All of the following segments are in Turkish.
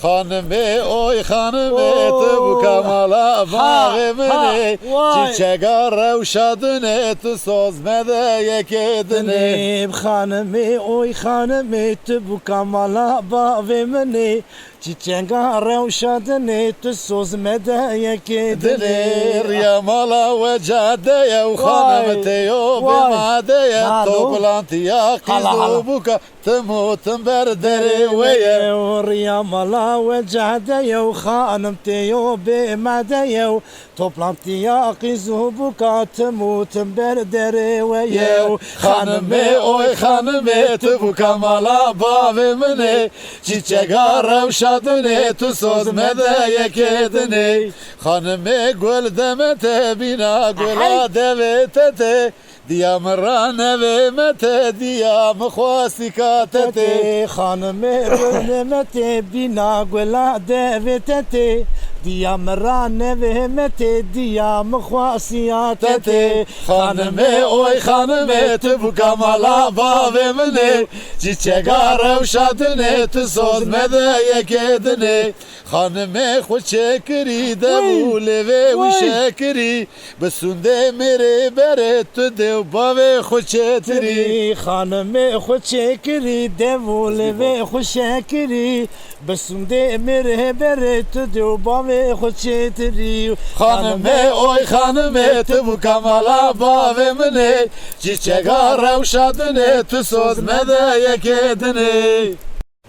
Hanımı oy hanımı bu kamala bağımını çiçeğe revşadını tu sözmede yekedini Hanımı oy hanımı bu kamala bağımını çiçeğe revşadını tu sözmede yekedini Yamala ve cadeye hanım teyo bimadeye toplantıya kızı buka tımutun berderi veye Yamala ve cadeye hanım teyo bimadeye toplantıya kızı buka tımutun berderi veye Hanımı oy hanımı bu kamala bağımını çiçeğe revşadını tu sözmede yekedini Hanımı gül demete bina gula devetete diyam ranevemete diyam khwasikatete Hanımı gülmete bina gula devetete diyam ranevemete diyam khwasiyatete Hanımı oy hanımı bu kamala bağımını çiçeğe revşadını tu sözmede yekedini Hanımı xuçekiri devule ve uşekiri besunde mere beretu dev bave xuçetiri Hanımı xuçekiri devule ve xuçekiri besunde mere beretu dev bave xuçetiri Hanımı oy hanımı bu kamala bağımını çiçeğe revşadını tu sözmede yekedini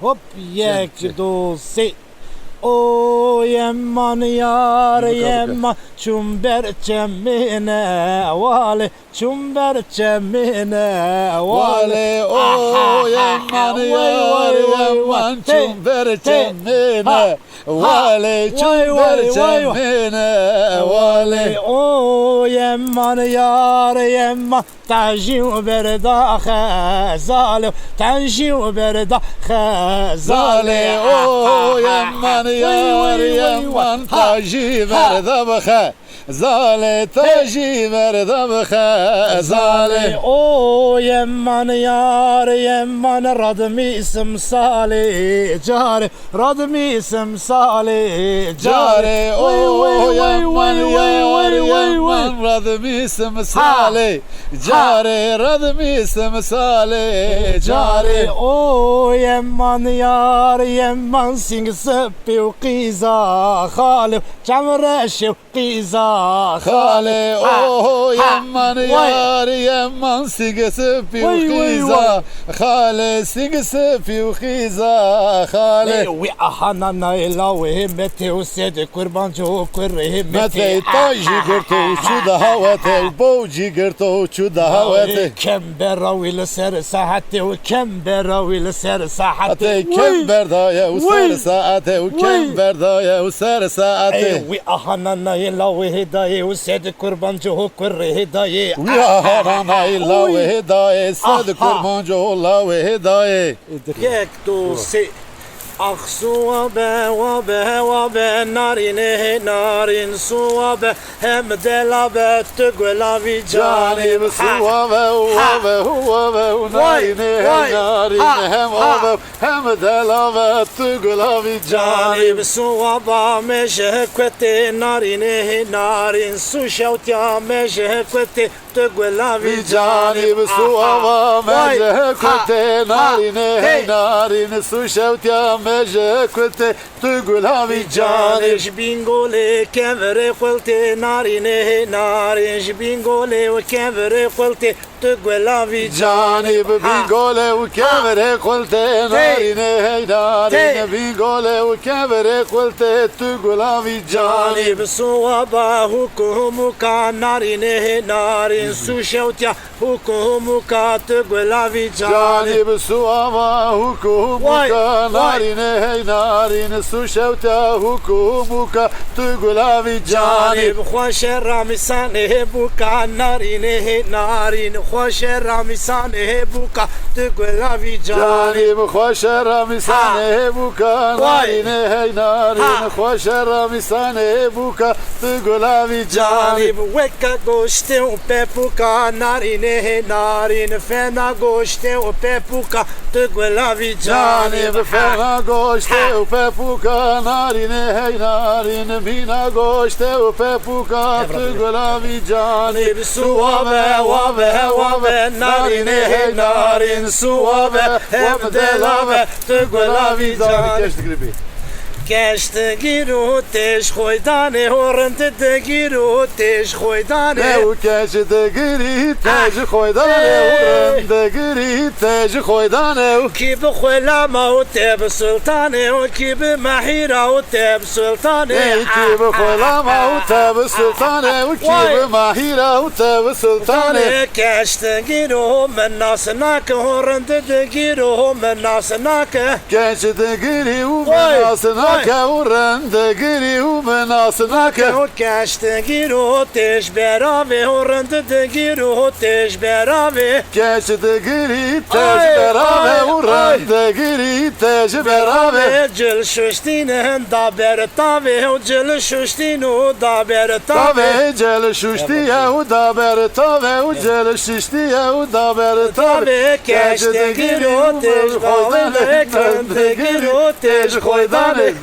Hop yek dosi O yemman yar yemman çumber çemine vale çumber çemine vale o yemman yar yemman çumber çemine vale çumber çemine vale o yemman yar yemman tanjiu berda khazale tanjiu berda khazale o yemman yar yemman taji berda bkha zale taji berda bkha zale o yemman yar yemman radmi simsale jar radmi simsale jare o yemman yar yemman radmi simsale jare radmi simsale jare o yemman yar yemman sing sepi qiza khalif jamre qiza Khale o yemman yar yemman sigesi piukiza Khale sigesi piukiza Khale we ahana naila we mete used kurbancu kurre mete taji gerto chuda havate boji gerto chuda havate kembera wil ser saate و kembera wil ser saate kember daya usar saate kember daya usar saate we ahana naila we hidaye used kurbancu kurre hidaye we ahana naila we hidaye sad kurbancu la we hidaye yek to se وبه نارين صوابه هم دلابه تقلابي جانب صوابه نارين هم دلابه تقلابي جانب صوابه مشهكوتي نارين سوشوتيا مشهكوتي تقلابي جانب صوابه مشهكوتي نارين سوشوتيا مجه كنت تقول هاوي جانب جبينغولي كامري قلتي نارين جبينغولي وكامري قلتي تقول هاوي جانب بينغولي وكامري قلتي نارين بينغولي وكامري قلتي تقول هاوي جانب صوابا حكومك نارين سوشوتيا حكومك تقول هاوي جانب صوابا حكومك نارين سوشوتا حكومك تقول هاوي جانب خوش رامسان بوكا نارين خوش رامیسانه بوکا تو گلاوی جانی جانیم خوش رامیسانه بوکا نارینه هی نارین خوش رامیسانه بوکا تو گلاوی جانی جانی وکا گوشته و پپوکا نارینه نارین فنا گوشته و پپوکا تو گلاوی جانی جانیم فنا گوشته و پپوکا نارینه هی نارین مینا گوشته و پپوکا تو گلاوی جانی سوابه وابه وابه نارینه نارین سوابه هم دلابه تو گلاوی جانی گشت گیرو تش خویدانه هورند دگیرو تش خویدانه او کش دگری تاج خویدانه دگری تاج خویدانه کی به خلما و تب سلطانه و کی به محیرا و تب سلطانه کی به خلما و تب سلطانه و کی به ماهیرا و تب سلطانه گشت گیرو من ناسناک هورند دگیرو من ناسناک کش دگری و مناسناک و رندگری و مناسناک و گشت گیرو تش براوه هورند دگیرو تش براوه کش دگری تاج براوه و رندگری تاج براوه جل ششتین دا برتاوه و جل ششتین و دا برتاوه تاوه جل ششتیه و دابر تاوه و جل ششتیه و دابر تاوه کشتگیر و تش خویدانه کندگیر و تش خویدانه